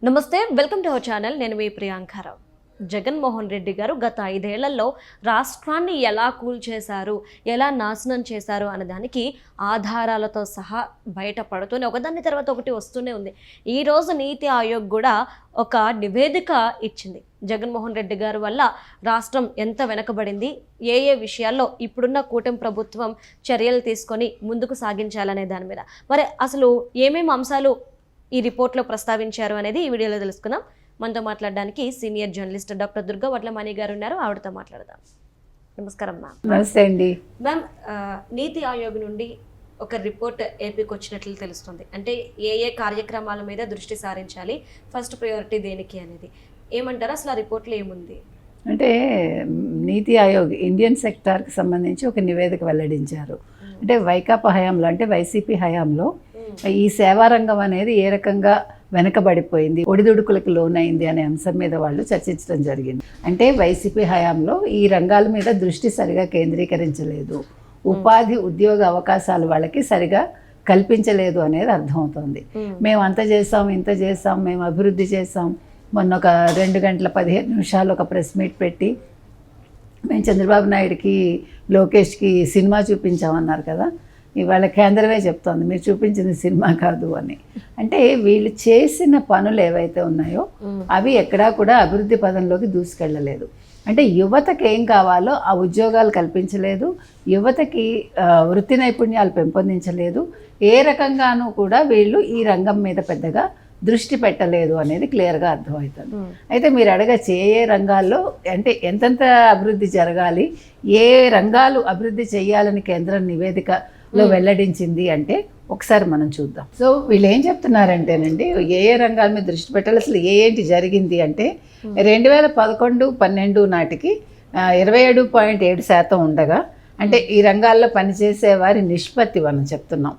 నమస్తే, welcome to our channel. నేను మీ ప్రియాంకారావు. జగన్మోహన్ రెడ్డి గారు గత 5 ఏళ్లలో రాష్ట్రాన్ని ఎలా కూల్చేశారు, ఎలా నాశనం చేశారు అనే దానికి ఆధారాలతో సహా బయటపడుతూనే ఒకదాని తర్వాత ఒకటి వస్తూనే ఉంది. ఈరోజు నీతి ఆయోగ్ కూడా ఒక నివేదిక ఇచ్చింది. జగన్మోహన్ రెడ్డి గారి వల్ల రాష్ట్రం ఎంత వెనకబడింది, ఏ విషయాల్లో ఇప్పుడున్న కూటమి ప్రభుత్వం చర్యలు తీసుకొని ముందుకు సాగించాలనే దాని మీద మరి అసలు ఏమేమి అంశాలు ఈ రిపోర్ట్లో ప్రస్తావించారు అనేది ఈ వీడియోలో తెలుసుకుందాం. మనతో మాట్లాడడానికి senior journalist doctor Durga Vadlamani గారు ఉన్నారు. ఆవిడతో మాట్లాడదాం. నమస్కారం మ్యామ్. నమస్తే అండి మ్యామ్, నీతి ఆయోగ్ నుండి ఒక రిపోర్ట్ ఏపీకి వచ్చినట్లు తెలుస్తుంది. అంటే ఏ కార్యక్రమాల మీద దృష్టి సారించాలి, ఫస్ట్ ప్రయారిటీ దేనికి అనేది ఏమంటారు? అసలు ఆ రిపోర్ట్లో ఏముంది? అంటే నీతి ఆయోగ్ ఇండియన్ సెక్టార్కి సంబంధించి ఒక నివేదిక వెల్లడించారు. అంటే వైకాపా హయాంలో, అంటే వైసీపీ హయాంలో ఈ సేవారంగం అనేది ఏ రకంగా వెనకబడిపోయింది, ఒడిదుడుకులకు లోనైంది అనే అంశం మీద వాళ్ళు చర్చించడం జరిగింది. అంటే వైసీపీ హయాంలో ఈ రంగాల మీద దృష్టి సరిగా కేంద్రీకరించలేదు, ఉపాధి ఉద్యోగ అవకాశాలు వాళ్ళకి సరిగా కల్పించలేదు అనేది అర్థమవుతుంది. మేము అంత చేసాం, ఇంత చేసాం, మేము అభివృద్ధి చేసాం. మొన్న ఒక 2 గంటల 15 నిమిషాలు ఒక ప్రెస్ మీట్ పెట్టి మేము చంద్రబాబు నాయుడికి, లోకేష్కి సినిమా చూపించామన్నారు కదా. ఇవాళ కేంద్రమే చెప్తోంది మీరు చూపించింది సినిమా కాదు అని. అంటే వీళ్ళు చేసిన పనులు ఏవైతే ఉన్నాయో అవి ఎక్కడా కూడా అభివృద్ధి పదంలోకి దూసుకెళ్ళలేదు. అంటే యువతకి ఏం కావాలో ఆ ఉద్యోగాలు కల్పించలేదు, యువతకి వృత్తి నైపుణ్యాలు పెంపొందించలేదు, ఏ రకంగానూ కూడా వీళ్ళు ఈ రంగం మీద పెద్దగా దృష్టి పెట్టలేదు అనేది క్లియర్గా అర్థమవుతుంది. అయితే మీరు అడగచ్చు ఏ రంగాల్లో, అంటే ఎంతెంత అభివృద్ధి జరగాలి, ఏ రంగాలు అభివృద్ధి చేయాలని కేంద్రం నివేదికలో వెల్లడించింది అంటే ఒకసారి మనం చూద్దాం. సో వీళ్ళు ఏం చెప్తున్నారంటేనండి, ఏ రంగాల మీద దృష్టి పెట్టాలి, అసలు ఏంటి జరిగింది అంటే 2011-12 నాటికి 27.7% ఉండగా, అంటే ఈ రంగాల్లో పనిచేసే వారి నిష్పత్తి మనం చెప్తున్నాం.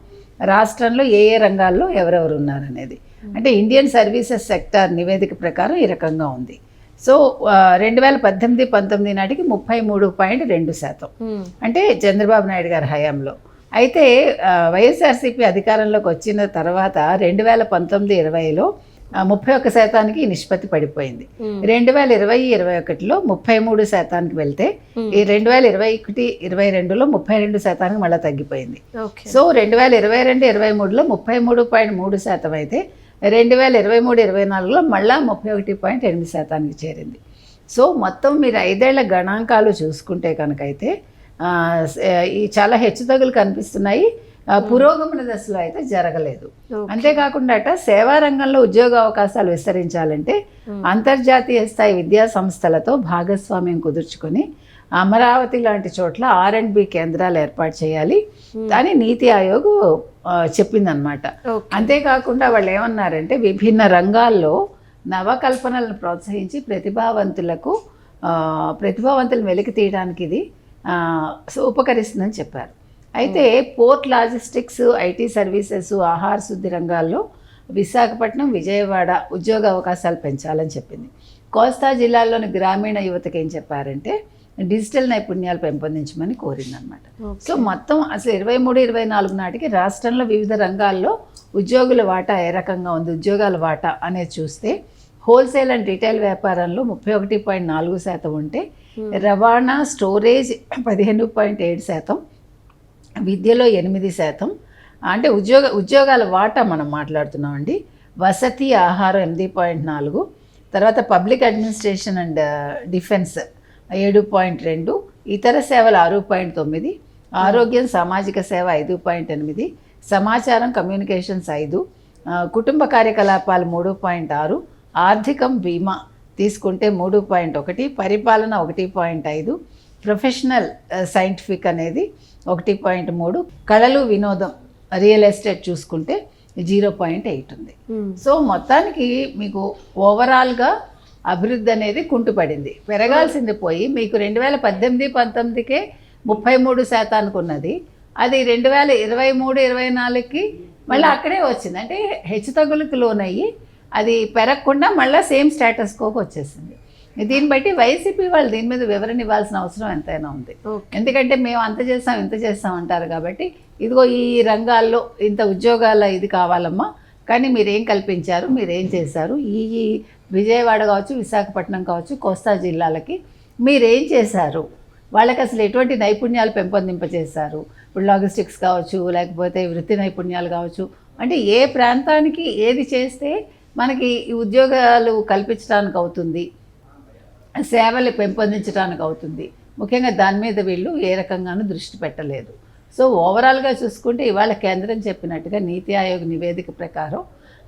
రాష్ట్రంలో ఏ రంగాల్లో ఎవరెవరు ఉన్నారనేది అంటే ఇండియన్ సర్వీసెస్ సెక్టార్ నివేదిక ప్రకారం ఈ రకంగా ఉంది. సో 2018-19 నాటికి 33.2%, అంటే చంద్రబాబు నాయుడు గారి హయాంలో. అయితే వైఎస్ఆర్సీపీ అధికారంలోకి వచ్చిన తర్వాత 2019-20లో 31% ఈ నిష్పత్తి పడిపోయింది. 2020-21లో 33% వెళ్తే ఈ 2021-22లో 32% మళ్ళీ తగ్గిపోయింది. సో 2022-23లో 33.3% అయితే 2023-24లో మళ్ళా 31.8% చేరింది. సో మొత్తం మీరు 5 ఏళ్ల గణాంకాలు చూసుకుంటే కనుక అయితే ఈ చాలా హెచ్చుతగ్గులు కనిపిస్తున్నాయి. పురోగమన దశలో అయితే జరగలేదు. అంతేకాకుండా సేవా రంగంలో ఉద్యోగ అవకాశాలు విస్తరించాలంటే అంతర్జాతీయ స్థాయి విద్యా సంస్థలతో భాగస్వామ్యం కుదుర్చుకొని అమరావతి లాంటి చోట్ల R&B కేంద్రాలు ఏర్పాటు చేయాలి అని నీతి ఆయోగ్ చెప్పిందనమాట. అంతేకాకుండా వాళ్ళు ఏమన్నారంటే విభిన్న రంగాల్లో నవకల్పనలను ప్రోత్సహించి ప్రతిభావంతులను వెలికి తీయడానికి ఇది ఉపకరిస్తుందని చెప్పారు. అయితే పోర్ట్ లాజిస్టిక్స్, ఐటీ సర్వీసెస్, ఆహార శుద్ధి రంగాల్లో విశాఖపట్నం, విజయవాడ ఉద్యోగ అవకాశాలు పెంచాలని చెప్పింది. కోస్తా జిల్లాల్లోని గ్రామీణ యువతకి ఏం చెప్పారంటే డిజిటల్ నైపుణ్యాలు పెంపొందించమని కోరిందనమాట. సో మొత్తం అసలు 23-24 నాటికి రాష్ట్రంలో వివిధ రంగాల్లో ఉద్యోగుల వాటా ఏ రకంగా ఉంది, ఉద్యోగాల వాటా అనేది చూస్తే హోల్సేల్ అండ్ రిటైల్ వ్యాపారంలో 31.4% ఉంటే రవాణా, స్టోరేజ్ 15.7%, విద్యలో 8%, అంటే ఉద్యోగాల వాటా మనం మాట్లాడుతున్నామండి. వసతి, ఆహారం 8.4%, తర్వాత పబ్లిక్ అడ్మినిస్ట్రేషన్ అండ్ డిఫెన్స్ 7.2%, ఇతర సేవలు 6.9%, ఆరోగ్యం, సామాజిక సేవ 5.8%, సమాచారం కమ్యూనికేషన్స్ 5%, కుటుంబ కార్యకలాపాలు 3.6%, ఆర్థికం బీమా తీసుకుంటే 3.1%, పరిపాలన 1.5%, ప్రొఫెషనల్ సైంటిఫిక్ అనేది 1.3%, కళలు, వినోదం, రియల్ ఎస్టేట్ చూసుకుంటే 0.8 ఉంది. సో మొత్తానికి మీకు ఓవరాల్గా అభివృద్ధి అనేది కుంటుపడింది, పెరగాల్సింది పోయి మీకు 2018-19కే 33% ఉన్నది, అది 2023-24కి మళ్ళీ అక్కడే వచ్చింది. అంటే హెచ్చుతగ్గులకు లోనయ్యి అది పెరగకుండా మళ్ళీ సేమ్ స్టేటస్ కోకి వచ్చేసింది. దీన్ని బట్టి వైసీపీ వాళ్ళు దీని మీద వివరణ ఇవ్వాల్సిన అవసరం ఎంతైనా ఉంది. ఎందుకంటే మేము అంత చేస్తాం ఇంత చేస్తాం అంటారు కాబట్టి, ఇదిగో ఈ రంగాల్లో ఇంత ఉద్యోగాల ఇది కావాలమ్మా, కానీ మీరేం కల్పించారు, మీరేం చేశారు, ఈ విజయవాడ కావచ్చు, విశాఖపట్నం కావచ్చు, కోస్తా జిల్లాలకి మీరేం చేశారు, వాళ్ళకి అసలు ఎటువంటి నైపుణ్యాలు పెంపొందింపజేశారు, ఇప్పుడు లాజిస్టిక్స్ కావచ్చు, లేకపోతే వృత్తి నైపుణ్యాలు కావచ్చు, అంటే ఏ ప్రాంతానికి ఏది చేస్తే మనకి ఈ ఉద్యోగాలు కల్పించడానికి అవుతుంది, సేవలు పెంపొందించడానికి అవుతుంది, ముఖ్యంగా దాని మీద వీళ్ళు ఏ రకంగానూ దృష్టి పెట్టలేదు. సో ఓవరాల్గా చూసుకుంటే ఇవాళ కేంద్రం చెప్పినట్టుగా నీతి ఆయోగ్ నివేదిక ప్రకారం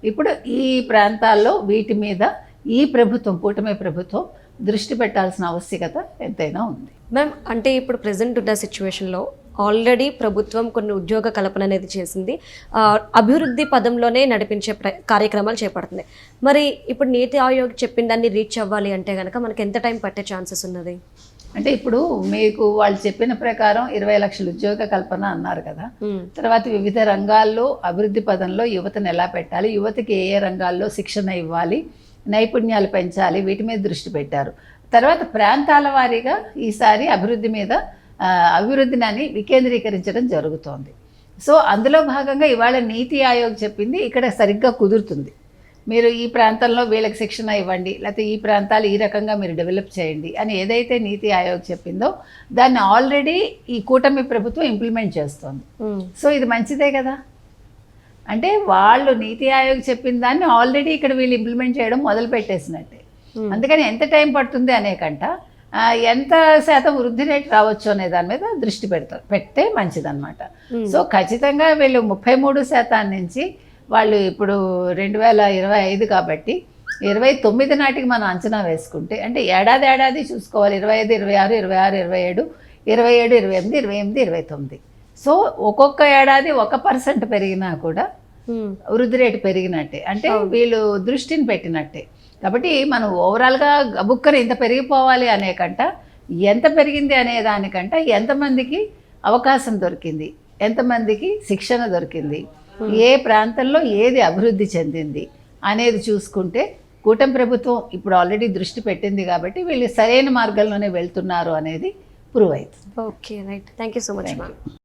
ఇప్పుడు ఈ ప్రాంతాల్లో వీటి మీద ఈ ప్రభుత్వం, కూటమి ప్రభుత్వం దృష్టి పెట్టాల్సిన ఆవశ్యకత ఎంతైనా ఉంది. మ్యామ్, అంటే ఇప్పుడు ప్రజెంట్ ఉన్న సిచ్యువేషన్లో ఆల్రెడీ ప్రభుత్వం కొన్ని ఉద్యోగ కల్పన అనేది చేసింది, అభివృద్ధి పదంలోనే నడిపించే కార్యక్రమాలు చేపడుతుంది. మరి ఇప్పుడు నీతి ఆయోగ్ చెప్పిన దాన్ని రీచ్ అవ్వాలి అంటే కనుక మనకి ఎంత టైం పట్టే ఛాన్సెస్ ఉన్నది? అంటే ఇప్పుడు మీకు వాళ్ళు చెప్పిన ప్రకారం 20 లక్షల ఉద్యోగ కల్పన అన్నారు కదా, తర్వాత వివిధ రంగాల్లో అభివృద్ధి పదంలో యువతను ఎలా పెట్టాలి, యువతకి ఏ ఏ రంగాల్లో శిక్షణ ఇవ్వాలి, నైపుణ్యాలు పెంచాలి, వీటి మీద దృష్టి పెట్టారు. తర్వాత ప్రాంతాల వారీగా ఈసారి అభివృద్ధిని వికేంద్రీకరించడం జరుగుతోంది. సో అందులో భాగంగా ఇవాళ నీతి ఆయోగ్ చెప్పింది ఇక్కడ సరిగ్గా కుదురుతుంది. మీరు ఈ ప్రాంతంలో వీళ్ళకి శిక్షణ ఇవ్వండి, లేకపోతే ఈ ప్రాంతాలు ఈ రకంగా మీరు డెవలప్ చేయండి అని ఏదైతే నీతి ఆయోగ్ చెప్పిందో దాన్ని ఆల్రెడీ ఈ కూటమి ప్రభుత్వం ఇంప్లిమెంట్ చేస్తోంది. సో ఇది మంచిదే కదా. అంటే వాళ్ళు నీతి ఆయోగ్ చెప్పిన దాన్ని ఆల్రెడీ ఇక్కడ వీళ్ళు ఇంప్లిమెంట్ చేయడం మొదలు పెట్టేసినట్టే. అందుకని ఎంత టైం పడుతుంది అనే కంట ఎంత శాతం వృద్ధి రేటు రావచ్చు అనే దాని మీద దృష్టి పెడితే మంచిదన్నమాట. సో ఖచ్చితంగా వీళ్ళు 33% నుంచి వాళ్ళు ఇప్పుడు 2025 కాబట్టి 29 నాటికి మనం అంచనా వేసుకుంటే, అంటే ఏడాది చూసుకోవాలి, 25, 26, 26, 27, 27, 28, 29. సో ఒక్కొక్క ఏడాది 1% పెరిగినా కూడా వృద్ధి రేటు పెరిగినట్టే, అంటే వీళ్ళు దృష్టిని పెట్టినట్టే. కాబట్టి మనం ఓవరాల్గా గబుక్కని ఇంత పెరిగిపోవాలి అనే కంట ఎంత పెరిగింది అనే దానికంట ఎంతమందికి అవకాశం దొరికింది, ఎంతమందికి శిక్షణ దొరికింది, ఏ ప్రాంతంలో ఏది అభివృద్ధి చెందింది అనేది చూసుకుంటే కూటమి ప్రభుత్వం ఇప్పుడు ఆల్రెడీ దృష్టి పెట్టింది కాబట్టి వీళ్ళు సరైన మార్గంలోనే వెళ్తున్నారు అనేది ప్రూవ్ అవుతుంది. Okay, right. Thank you so much ma'am.